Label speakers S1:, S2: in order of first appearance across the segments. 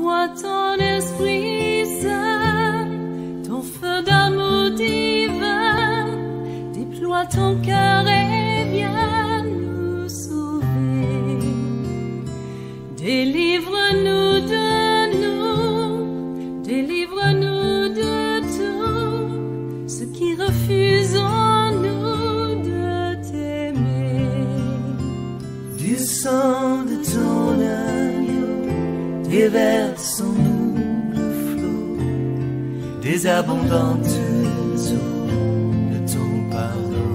S1: Envoie ton Esprit Saint, ton feu d'amour divin, déploie ton cœur et viens nous sauver. Délivre-nous de nous, délivre-nous de tout ce qui refuse en nous de t'aimer.
S2: Du sang de ton agneau, déverse en nous le flot des abondantes eaux de ton pardon.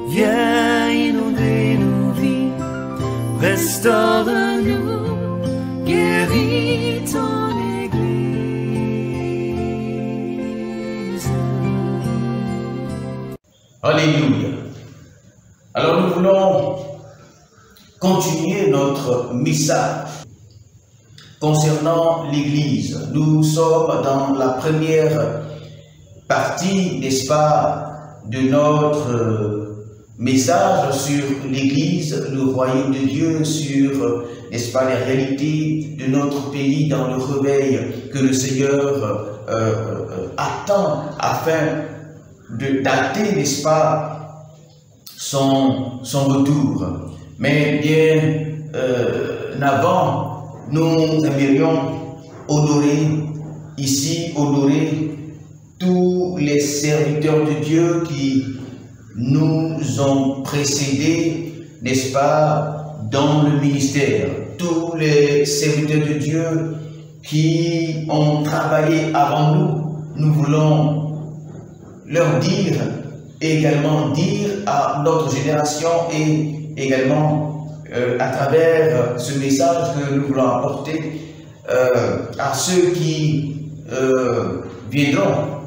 S2: Viens inonder nos vies, restaure-nous, guéris ton Église.
S3: Alléluia. Alors nous voulons continuer notre message concernant l'Église. Nous sommes dans la première partie, n'est-ce pas, de notre message sur l'Église, le royaume de Dieu, sur, n'est-ce pas, les réalités de notre pays dans le réveil que le Seigneur attend afin d'acter, n'est-ce pas, son retour. Mais bien avant, nous aimerions honorer ici, honorer tous les serviteurs de Dieu qui nous ont précédés, n'est-ce pas, dans le ministère. Tous les serviteurs de Dieu qui ont travaillé avant nous, nous voulons leur dire, et également dire à notre génération et également à travers ce message que nous voulons apporter à ceux qui viendront,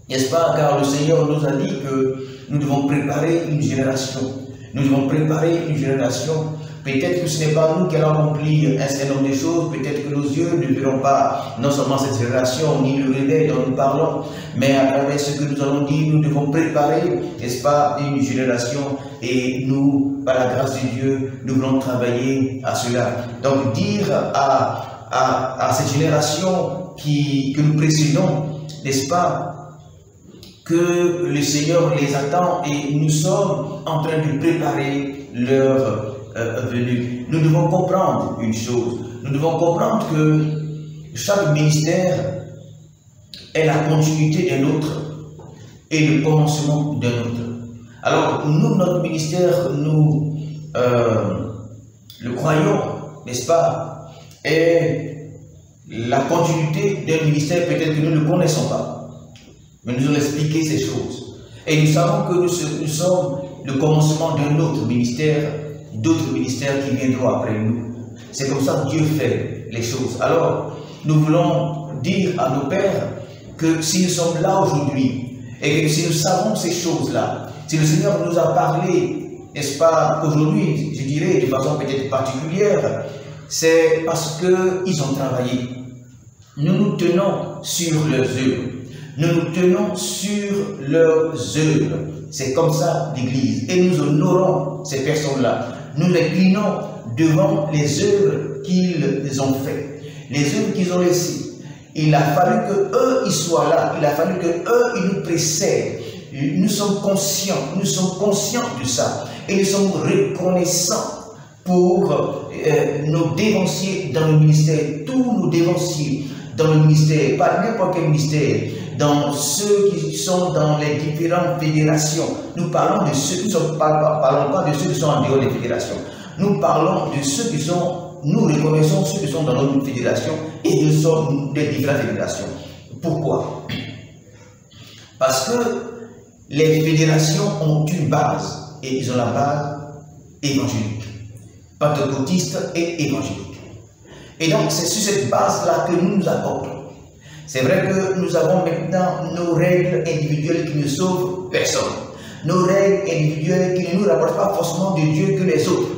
S3: n'est-ce pas, car le Seigneur nous a dit que nous devons préparer une génération. Nous devons préparer une génération. Peut-être que ce n'est pas nous qui allons accomplir un certain nombre de choses, peut-être que nos yeux ne verront pas non seulement cette génération, ni le réveil dont nous parlons, mais à travers ce que nous allons dire, nous devons préparer, n'est-ce pas, une génération, et nous, par la grâce de Dieu, nous voulons travailler à cela. Donc dire à cette génération que nous précédons, n'est-ce pas, que le Seigneur les attend et nous sommes en train de préparer leur venue. Nous devons comprendre une chose, nous devons comprendre que chaque ministère est la continuité d'un autre et le commencement d'un autre. Alors nous, notre ministère, nous le croyons, n'est-ce pas, est la continuité d'un ministère peut-être que nous ne connaissons pas. Mais nous allons expliquer ces choses. Et nous savons que nous sommes le commencement d'un autre ministère, d'autres ministères qui viendront après nous. C'est comme ça que Dieu fait les choses. Alors, nous voulons dire à nos pères que si nous sommes là aujourd'hui, et que si nous savons ces choses-là, si le Seigneur nous a parlé, n'est-ce pas, aujourd'hui, je dirais de façon peut-être particulière, c'est parce qu'ils ont travaillé. Nous nous tenons sur leurs œuvres. Nous nous tenons sur leurs œuvres. C'est comme ça l'Église. Et nous honorons ces personnes-là. Nous les clinons devant les œuvres qu'ils ont faites, les œuvres qu'ils ont laissées. Il a fallu qu'eux, ils soient là. Il a fallu qu'eux, ils nous précèdent. Nous sommes conscients de ça. Et nous sommes reconnaissants pour nos dévanciers dans le ministère, tous nos dévanciers dans le ministère, pas n'importe quel ministère, dans ceux qui sont dans les différentes fédérations. Nous parlons de ceux qui ne parlons pas de ceux qui sont en dehors des fédérations. Nous parlons de ceux qui sont, nous reconnaissons ceux qui sont dans notre fédération et nous sommes des différentes fédérations. Pourquoi? Parce que les fédérations ont une base et ils ont la base évangélique, pentecôtiste et évangélique. Et donc c'est sur cette base-là que nous nous accordons. C'est vrai que nous avons maintenant nos règles individuelles qui ne sauvent personne. Nos règles individuelles qui ne nous rapportent pas forcément de Dieu que les autres.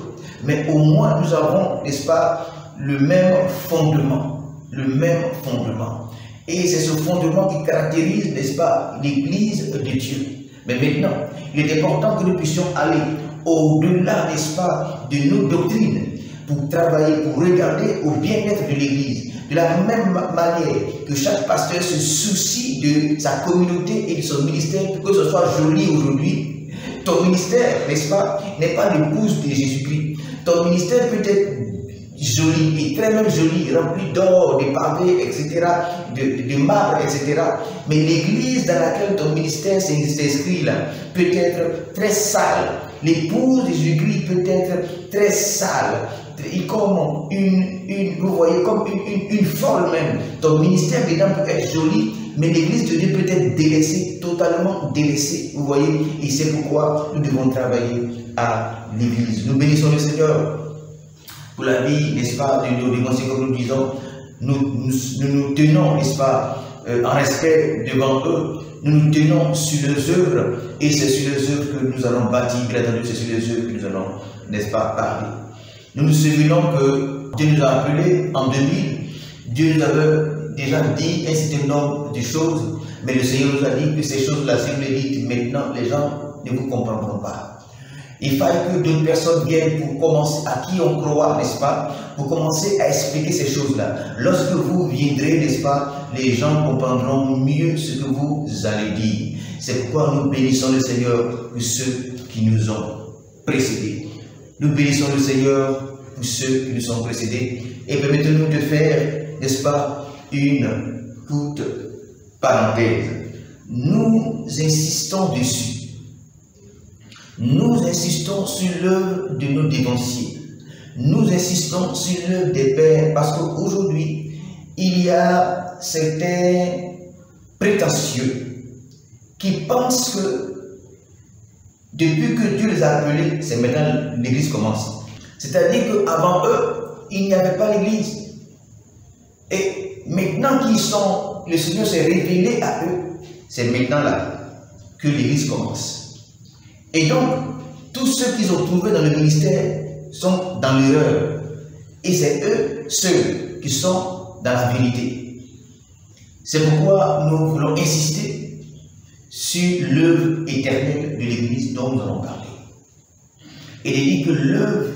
S3: Mais au moins nous avons, n'est-ce pas, le même fondement. Le même fondement. Et c'est ce fondement qui caractérise, n'est-ce pas, l'Église de Dieu. Mais maintenant, il est important que nous puissions aller au-delà, n'est-ce pas, de nos doctrines, pour travailler, pour regarder au bien-être de l'Église. De la même manière que chaque pasteur se soucie de sa communauté et de son ministère, pour que ce soit joli aujourd'hui, ton ministère, n'est-ce pas, n'est pas l'épouse de Jésus-Christ. Ton ministère peut être joli, et très même joli, rempli d'or, de pavés, etc., de marbre, etc. Mais l'église dans laquelle ton ministère s'inscrit là peut être très sale. L'épouse de Jésus-Christ peut être très sale. Comme vous voyez, comme une folle même. Ton ministère dedans peut être joli, mais l'église de Dieu peut être délaissée, totalement délaissée. Vous voyez, et c'est pourquoi nous devons travailler à l'église. Nous bénissons le Seigneur pour la vie, n'est-ce pas, de nos démons, comme nous disons. Nous tenons, n'est-ce pas, en respect devant eux. Nous tenons sur leurs œuvres, et c'est sur leurs œuvres que nous allons bâtir, bien entendu, c'est sur leurs œuvres que nous allons, n'est-ce pas, parler. Nous nous souvenons que Dieu nous a appelés en 2000, Dieu nous avait déjà dit un certain nombre de choses, mais le Seigneur nous a dit que ces choses-là, si vous les dites maintenant, les gens ne vous comprendront pas. Il faille que d'autres personnes viennent pour commencer, à qui on croit, n'est-ce pas, pour commencer à expliquer ces choses-là. Lorsque vous viendrez, n'est-ce pas, les gens comprendront mieux ce que vous allez dire. C'est pourquoi nous bénissons le Seigneur pour ceux qui nous ont précédés. Nous bénissons le Seigneur pour ceux qui nous ont précédés. Et permettez-nous de faire, n'est-ce pas, une courte parenthèse. Nous insistons dessus. Nous insistons sur l'œuvre de nos dévanciers. Nous insistons sur l'œuvre des pères parce qu'aujourd'hui, il y a certains prétentieux qui pensent que depuis que Dieu les a appelés, c'est maintenant l'église commence. C'est-à-dire qu'avant eux, il n'y avait pas l'église. Et maintenant le Seigneur s'est révélé à eux, c'est maintenant là que l'église commence. Et donc, tous ceux qu'ils ont trouvés dans le ministère sont dans l'erreur. Et c'est eux, ceux qui sont dans la vérité. C'est pourquoi nous voulons insister sur l'œuvre éternelle de l'Église dont nous allons parler. Et de dire que l'œuvre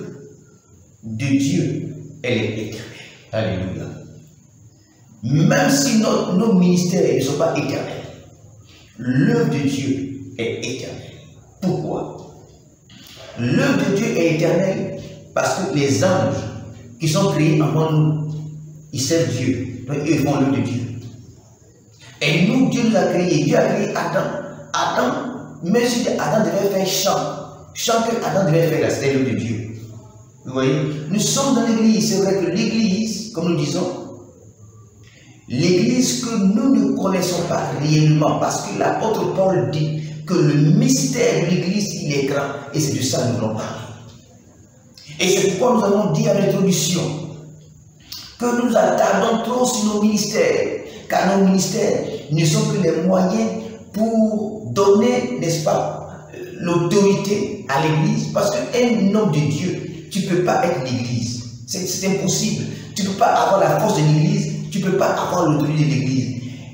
S3: de Dieu, elle est éternelle. Alléluia. Même si nos ministères ne sont pas éternels, l'œuvre de Dieu est éternelle. Pourquoi? L'œuvre de Dieu est éternelle parce que les anges qui sont créés avant nous, ils servent Dieu. Donc ils font l'œuvre de Dieu. Et nous, Dieu nous a créés. Dieu a créé Adam. Adam, même si Adam devait faire chant que Adam devait faire, c'était l'œuvre de Dieu. Vous voyez? Nous sommes dans l'église. C'est vrai que l'église, comme nous disons, l'église que nous ne connaissons pas réellement, parce que l'apôtre Paul dit que le mystère de l'église, il est grand, et c'est de ça que nous voulons parler. Et c'est pourquoi nous avons dit à l'introduction que nous attardons trop sur nos ministères, car nos ministères ne sont que les moyens pour donner, n'est-ce pas, l'autorité à l'église, parce qu'un homme de Dieu, tu ne peux pas être l'église, c'est impossible. Tu ne peux pas avoir la force de l'église, tu ne peux pas avoir l'autorité de l'église.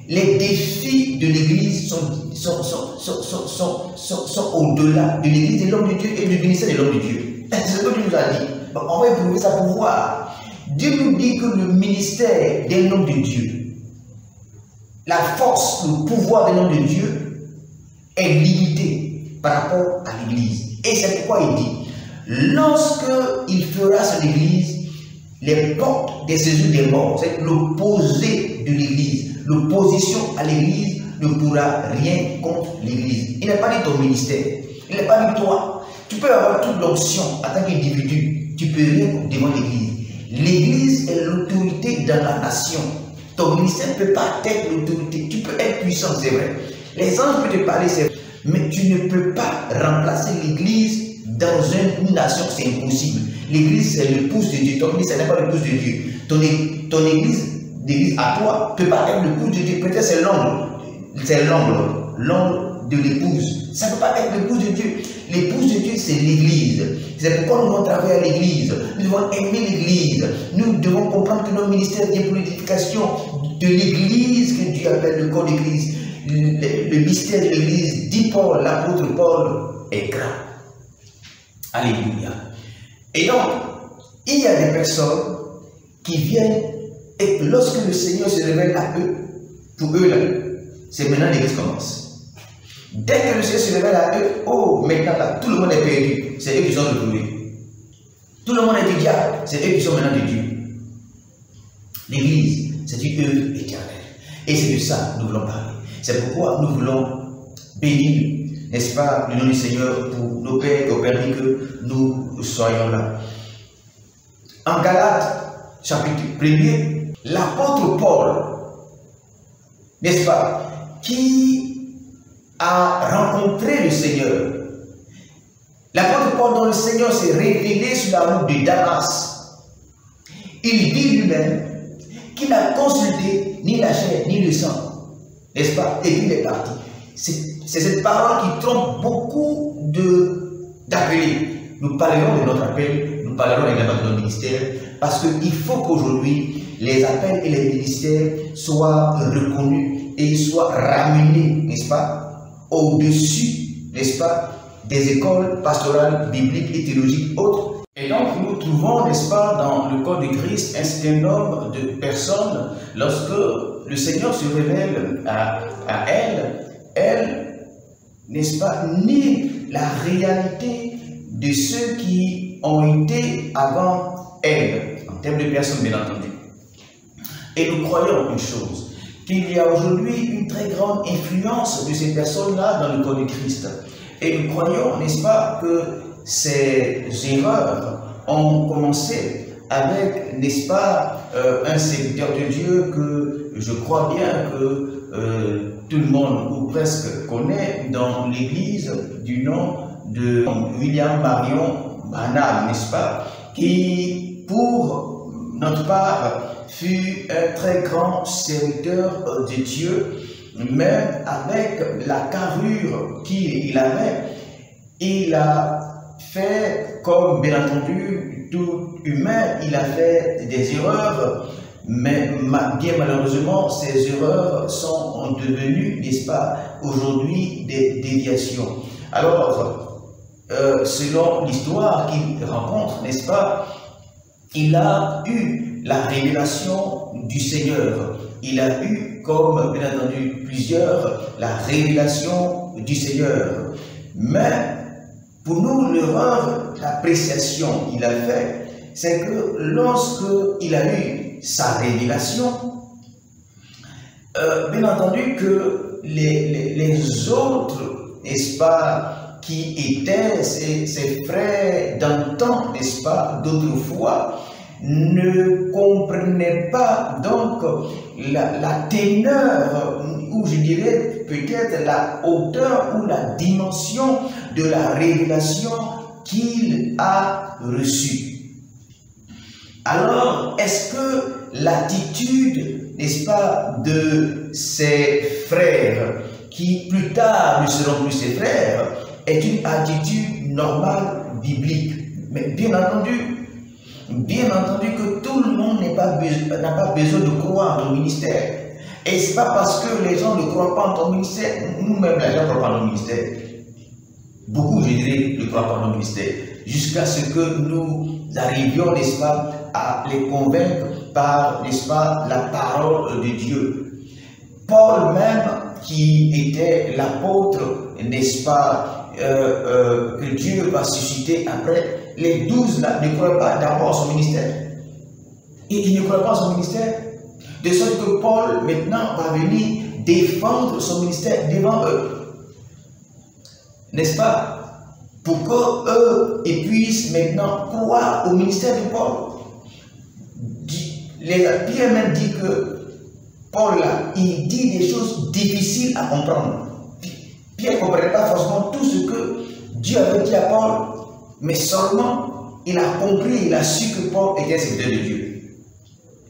S3: Les défis de l'église sont au-delà de l'église de l'homme de Dieu et du ministère de l'homme de Dieu. C'est ce que Dieu nous a dit. Bon, on va éprouver ça pour voir. Dieu nous dit que le ministère d'un homme de Dieu, la force, le pouvoir d'un homme de Dieu est limité par rapport à l'église. Et c'est pourquoi il dit, lorsqu'il fera son église, les portes des séjours des morts, c'est l'opposé de l'église, l'opposition à l'église ne pourra rien contre l'église. Il n'est pas dit ton ministère, il n'est pas dit toi. Tu peux avoir toute l'onction en tant qu'individu, tu peux rien devant l'église. L'église est l'autorité dans la nation. Ton ministère ne peut pas être l'autorité. Tu peux être puissant, c'est vrai. Les anges peuvent te parler, c'est vrai. Mais tu ne peux pas remplacer l'église dans une nation, c'est impossible. L'église, c'est l'épouse de Dieu. Ton église, ce n'est pas l'épouse de Dieu. Ton église à toi ne peut pas être l'épouse de Dieu. Peut-être c'est l'ongle de l'épouse. Ça ne peut pas être l'épouse de Dieu. L'épouse de Dieu, c'est l'église. C'est pourquoi nous devons travailler à l'église. Nous devons aimer l'église. Nous devons comprendre que nos ministères viennent pour l'édification de l'église que Dieu appelle le corps d'église. Le mystère de l'église, dit Paul, l'apôtre Paul, est grand. Alléluia. Et donc, il y a des personnes qui viennent et lorsque le Seigneur se révèle à eux, pour eux là, c'est maintenant l'église commence. Dès que le Seigneur se révèle à eux, oh, maintenant là, tout le monde est perdu, c'est eux qui sont retrouvés. Tout le monde est du diable, c'est eux qui sont maintenant de Dieu. L'église, c'est une œuvre éternelle. Et c'est de ça que nous voulons parler. C'est pourquoi nous voulons bénir, n'est-ce pas, le nom du Seigneur pour nos pères qui ont permis que nous soyons là. En Galates, chapitre 1er, l'apôtre Paul, n'est-ce pas, qui a rencontré le Seigneur. L'apôtre Paul, dont le Seigneur s'est révélé sur la route de Damas, il dit lui-même qu'il n'a consulté ni la chair ni le sang, n'est-ce pas, et puis il est parti. C'est cette parole qui trompe beaucoup d'appelés. Nous parlerons de notre appel, nous parlerons également de notre ministère, parce qu'il faut qu'aujourd'hui, les appels et les ministères soient reconnus et soient ramenés, n'est-ce pas, au-dessus, n'est-ce pas, des écoles pastorales, bibliques et théologiques autres. Et donc, nous trouvons, n'est-ce pas, dans le corps de Christ, un certain nombre de personnes, lorsque le Seigneur se révèle à elle, n'est-ce pas, nie la réalité de ceux qui ont été avant elle, en termes de personnes, bien entendu. Et nous croyons une chose, qu'il y a aujourd'hui une très grande influence de ces personnes-là dans le corps de Christ. Et nous croyons, n'est-ce pas, que ces erreurs ont commencé avec, n'est-ce pas, un serviteur de Dieu que je crois bien que tout le monde, ou presque, connaît dans l'église du nom de William Marion Branham, n'est-ce pas, qui, pour notre part, fut un très grand serviteur de Dieu, même avec la carrure qu'il avait, il a fait, comme bien entendu tout humain, il a fait des erreurs, mais bien malheureusement, ces erreurs sont devenues, n'est-ce pas, aujourd'hui des déviations. Alors, selon l'histoire qu'il rencontre, n'est-ce pas, il a eu la révélation du Seigneur. Il a eu, comme bien entendu plusieurs, la révélation du Seigneur. Mais pour nous, l'erreur d'appréciation qu'il a fait, c'est que lorsque il a eu sa révélation, bien entendu que les autres, n'est-ce pas, qui étaient ses frères d'antan, n'est-ce pas, d'autrefois, ne comprenaient pas donc la teneur, ou je dirais peut-être la hauteur ou la dimension de la révélation qu'il a reçue. Alors, est-ce que l'attitude, n'est-ce pas, de ses frères, qui plus tard ne seront plus ses frères, est une attitude normale biblique? Mais bien entendu que tout le monde n'a pas besoin de croire dans le ministère. Et ce n'est pas parce que les gens ne croient pas en ton ministère, nous-mêmes les gens ne croient pas en notre ministère. Beaucoup, je dirais, ne croient pas en notre ministère. Jusqu'à ce que nous arrivions, n'est-ce pas, à les convaincre par, n'est-ce pas, la parole de Dieu. Paul même, qui était l'apôtre, n'est-ce pas, que Dieu va susciter après, les 12 là ne croient pas d'abord à son ministère. Et ils ne croient pas à son ministère. De sorte que Paul maintenant va venir défendre son ministère devant eux. N'est-ce pas? Pour qu'eux puissent maintenant croire au ministère de Paul. Pierre même dit que Paul là, il dit des choses difficiles à comprendre. Pierre ne comprenait pas forcément tout ce que Dieu avait dit à Paul. Mais seulement, il a compris, il a su que Paul était serviteur de Dieu.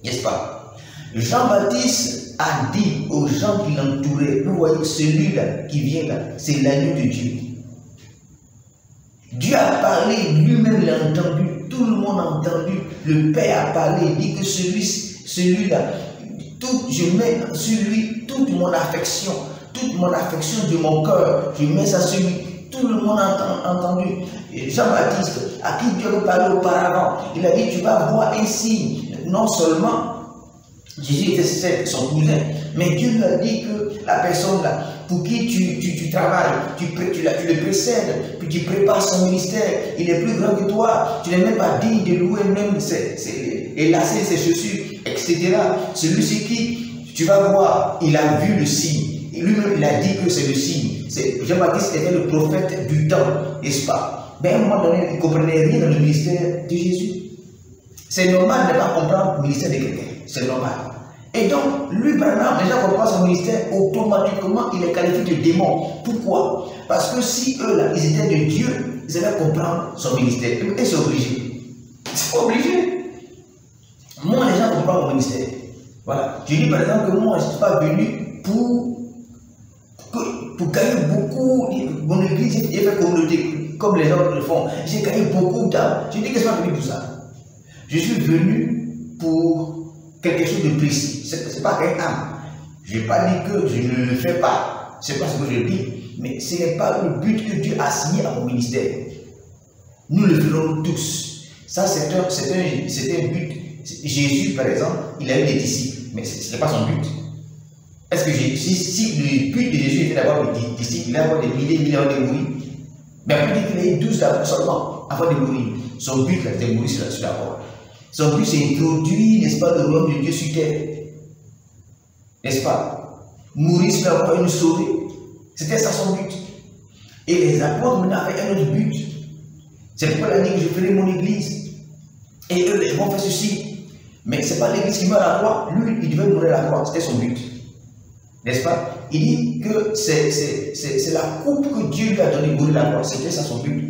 S3: N'est-ce pas? Jean-Baptiste a dit aux gens qui l'entouraient, vous voyez, celui-là qui vient là, c'est l'agneau de Dieu. Dieu a parlé, lui-même l'a entendu, tout le monde a entendu, le Père a parlé, il dit que celui-là, je mets sur lui toute mon affection de mon cœur, je mets ça sur lui. Tout le monde a entendu. Jean-Baptiste, à qui Dieu avait parlé auparavant, il a dit, tu vas voir un signe. Non seulement Jésus était son cousin, mais Dieu lui a dit que la personne là, pour qui tu travailles, tu le précèdes, puis tu prépares son ministère, il est plus grand que toi, tu n'es même pas digne de louer même et lasser ses chaussures, etc. Celui-ci qui, tu vas voir, il a vu le signe. Et lui-même, il a dit que c'est le signe. Jean-Baptiste était le prophète du temps, n'est-ce pas? Mais à un moment donné, il ne comprenait rien dans le ministère de Jésus. C'est normal de ne pas comprendre le ministère de quelqu'un. C'est normal. Et donc, lui, Branham, déjà comprend son ministère, automatiquement, il est qualifié de démon. Pourquoi? Parce que si eux, là, ils étaient de Dieu, ils allaient comprendre son ministère. Et c'est obligé. C'est pas obligé. Moi, les gens comprennent mon ministère. Voilà. Je dis par exemple que moi, je ne suis pas venu pour gagner beaucoup. Mon église, j'ai fait communauté, comme les autres le font. J'ai gagné beaucoup d'âmes. Je dis que je ne suis pas venu pour ça. Je suis venu pour quelque chose de précis. Ce n'est pas qu'un âme. Je n'ai pas dit que je ne le fais pas. Ce n'est pas ce que je dis. Mais ce n'est pas le but que Dieu a assigné à mon ministère. Nous le ferons tous. Ça, c'est un but. Jésus, par exemple, il a eu des disciples. Mais ce n'est pas son but. Est-ce que si le but de Jésus était d'avoir des disciples, il allait avoir des milliers de millions de mourir. Mais après, il a eu 12 seulement avant de mourir. Son but, c'était de mourir sur la croix. Son but, c'est d'introduire, n'est-ce pas, le royaume de Dieu sur terre. N'est-ce pas? Mourir sur la croix et nous sauver. C'était ça son but. Et les apôtres maintenant avaient un autre but. C'est pourquoi il a dit que je ferai mon église. Et eux, ils vont faire ceci. Mais ce n'est pas l'église qui meurt à la croix. Lui, il devait mourir à la croix. C'était son but. N'est-ce pas? Il dit que c'est la coupe que Dieu lui a donnée mourir à la croix. C'était ça son but.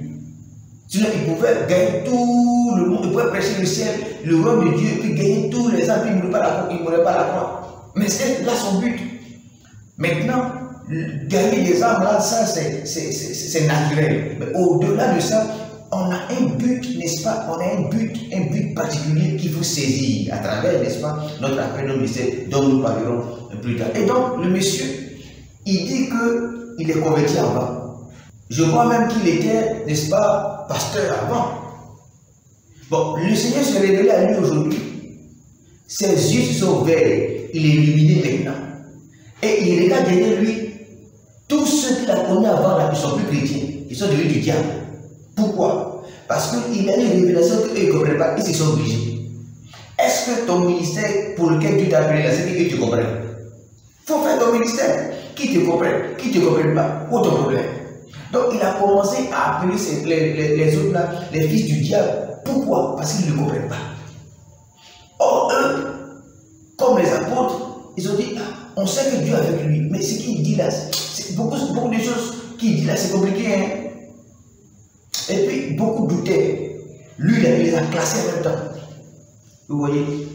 S3: Sinon, il pouvait gagner tout le monde, il pouvait prêcher le ciel, le royaume de Dieu, puis gagner tous les âmes, puis il ne mourrait pas à la croix. Mais c'est là son but. Maintenant, gagner les âmes, là, ça, c'est naturel. Mais au-delà de ça, on a un but, n'est-ce pas? On a un but particulier qu'il faut saisir à travers, n'est-ce pas, notre appel au ministère, dont nous parlerons plus tard. Et donc, le monsieur, il dit qu'il est converti avant. Je crois même qu'il était, n'est-ce pas, pasteur avant. Bon, le Seigneur s'est révélé à lui aujourd'hui. Ses yeux se sont ouverts. Il est illuminé maintenant. Et il regarde derrière lui tous ceux qu'il a connus avant, là, qui ne sont plus chrétiens. Ils sont devenus du diable. Pourquoi? Parce qu'il a une révélation qu'eux ne comprennent pas. Ils se sont obligés. Est-ce que ton ministère pour lequel Dieu t'a appelé là, c'est que tu comprends? Il faut faire ton ministère. Qui te comprenne? Qui ne te comprenne pas? Où ton problème? Donc il a commencé à appeler les autres là, les fils du diable. Pourquoi? Parce qu'ils ne le comprennent pas. Or, eux, comme les apôtres, ils ont dit, ah, on sait que Dieu est avec lui, mais ce qu'il dit là, c'est beaucoup de choses qu'il dit là, c'est compliqué. Hein? Et puis, beaucoup doutaient. Lui, il les a classés en même temps. Vous voyez?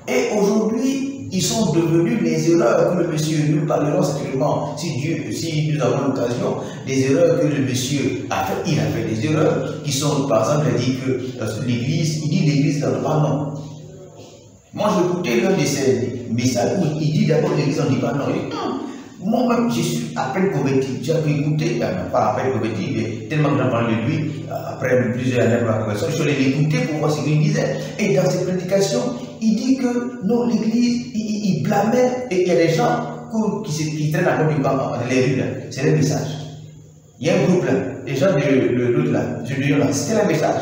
S3: Et aujourd'hui, ils sont devenus les erreurs que le monsieur, nous parlerons certainement, si nous avons l'occasion, des erreurs que le monsieur a fait. Il a fait des erreurs qui sont, par exemple, il dit que l'église, il dit l'église dans le pas non. Moi, j'ai écouté l'un de ces messages où il dit d'abord l'église dans le pas non. Il dit, moi-même, je suis à peine converti. J'ai écouté, pas à peine converti, mais tellement que j'en parle de lui, après plusieurs années de ma conversion, je suis allé l'écouter pour voir ce qu'il disait. Et dans ses prédications, il dit que non, l'église, il blâmait, et il y a des gens qui traînent à côté du banc, dans les rues, c'est le message. Il y a un groupe là, les gens de l'autre là, c'était le message.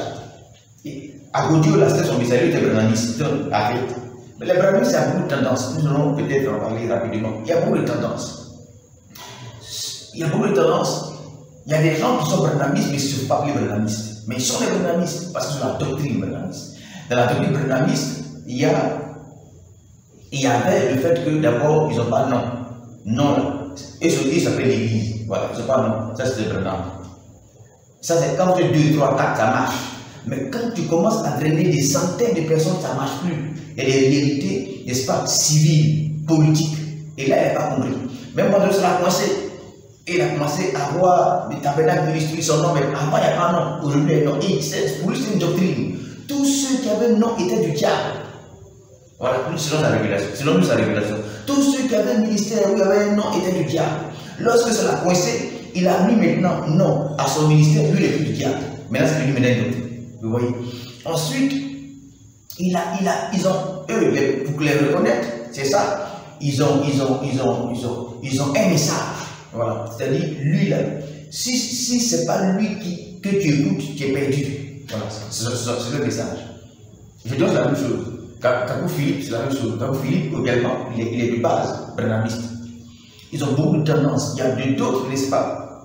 S3: Et à côté là, c'était son message, il était brahmaniste, arrête. Mais les brahmanistes, il y a beaucoup de tendances, nous allons peut-être en parler rapidement. Il y a beaucoup de tendances. Il y a beaucoup de tendances. Il y a des gens qui sont brahmanistes, mais ils ne sont pas appelés brahmanistes. Mais ils sont des brahmanistes, parce que c'est la doctrine brahmaniste. Dans la doctrine brahmaniste, il y avait le fait que d'abord, ils n'ont pas nom. Non, ils s'appellent l'église. Voilà, ils n'ont pas nom. Ça, c'est le Branham. Ça, c'est quand tu es 2, 3, 4, ça marche. Mais quand tu commences à drainer des centaines de personnes, ça ne marche plus. Il y a des réalités, n'est-ce pas, civiles, politiques. Et là, elle n'a pas compris. Même quand elle a commencé, il a commencé à avoir des tabernacles ministres, son nom, mais avant, il n'y a pas un nom. Aujourd'hui, il y a un nom. Pour lui, c'est une doctrine. Tous ceux qui avaient un nom étaient du diable. Voilà, selon sa révélation. Tous ceux qui avaient un ministère où il y avait un nom étaient du diable. Lorsque cela a coincé, il a mis maintenant nom à son ministère, lui, il est plus du diable. Maintenant, c'est lui maintenant. Vous voyez. Ensuite, ils ont, eux, pour les reconnaître, c'est ça, ils ont un message. Voilà. C'est-à-dire, lui, là, si ce n'est pas lui que tu écoutes, tu es perdu. Voilà, c'est le message. Je donne la même chose. Kakou Philippe, c'est la même chose. Kakou Philippe, également, il est de base, branamiste. Ils ont beaucoup de tendances. Il y a d'autres, n'est-ce pas,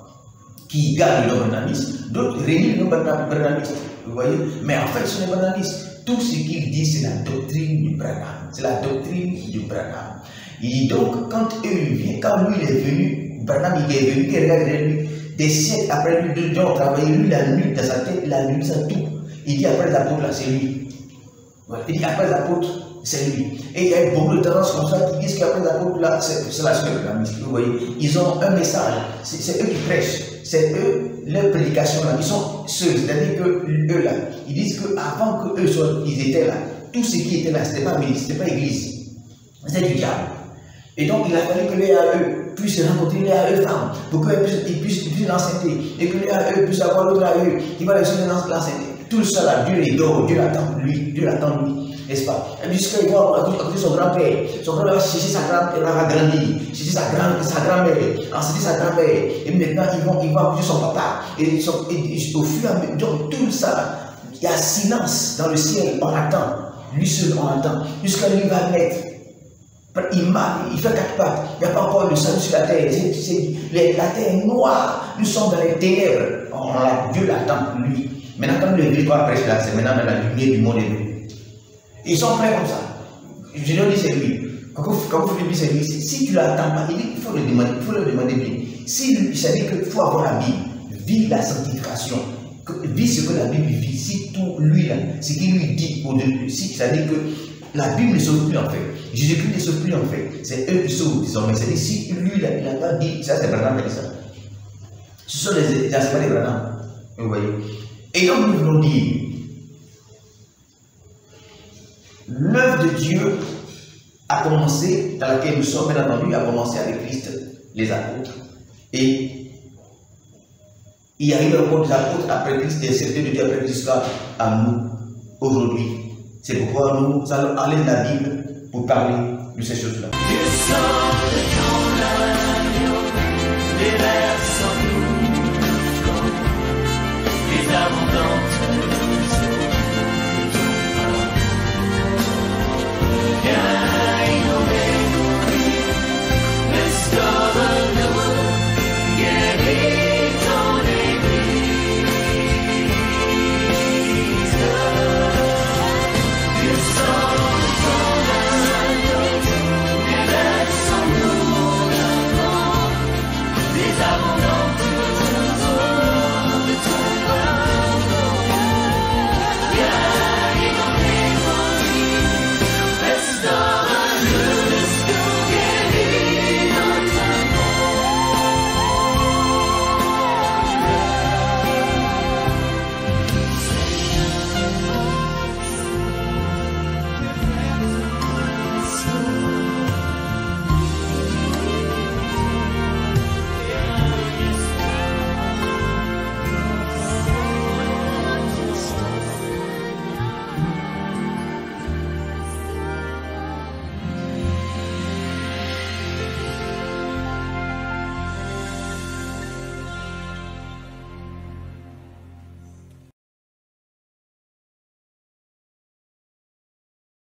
S3: qui gardent leur branamisme, d'autres renient leur branamisme. Vous voyez? Mais en fait, ce n'est pas branamiste. Tout ce qu'il dit, c'est la doctrine du Branham. C'est la doctrine du Branham. Il dit donc, quand lui il est venu, Branham il est venu, il regarde lui, des siècles après lui, deux gens ont travaillé, lui, la nuit dans sa tête, la nuit, ça tout. Il dit après les apôtres, là, c'est lui. Voilà. Il dit après les apôtres, c'est lui. Et il y a beaucoup de tendances comme ça qui disent qu'après les apôtres, là, c'est la suite de la mystique. Vous voyez, ils ont un message, c'est eux qui prêchent, c'est eux, leur prédication là, ils sont seuls, c'est-à-dire que eux là, ils disent qu'avant qu'eux ils étaient là, tout ce qui était là, c'était pas église, c'était du diable. Et donc il a fallu que les AE puissent rencontrer les AE femmes, pour qu'ils puissent l'enseigner, et que les AE puissent avoir l'autre AE qui va les l'enseigner. Tout ça là, Dieu les dort, Dieu l'attend lui, n'est-ce pas? Et jusqu'à voir son grand-père, son grand-père va chercher sa grand-mère, va grandir, chercher sa grand-mère, ensuite sa grand-mère, et maintenant il va appuyer son papa, et au fur et à mesure, donc tout ça, il y a silence dans le ciel, on attend, lui seul on attend, jusqu'à lui va naître. Il fait 4 pattes, il n'y a pas encore de salut sur la terre, la terre est noire, nous sommes dans les ténèbres, Dieu l'attend, lui. Maintenant, quand le victoire prêche là, c'est maintenant dans la lumière du monde et nous. Ils sont prêts comme ça. Je leur dis c'est lui. Quand vous lui dites c'est lui, si tu l'attends pas, il faut le demander bien. Si ça dit qu'il faut avoir la Bible, vivre la sanctification, vivre ce que la Bible vit, si tout lui là, ce qu'il lui dit au début, si ça dit que la Bible ne sauve plus en fait, Jésus-Christ ne sauve plus en fait, c'est eux qui sauvent désormais. C'est-à-dire si lui là, il n'a pas dit, ça c'est Branham qui a dit ça. Ce sont les enseignements de Branham. Vous voyez. Et donc nous voulons dire, l'œuvre de Dieu a commencé, dans laquelle nous sommes, bien entendu, a commencé avec Christ, les apôtres. Et il y a eu encore des apôtres après Christ, des serviteurs de Dieu après Christ jusqu'à nous, aujourd'hui. C'est pourquoi nous allons aller de la Bible pour parler de ces choses-là.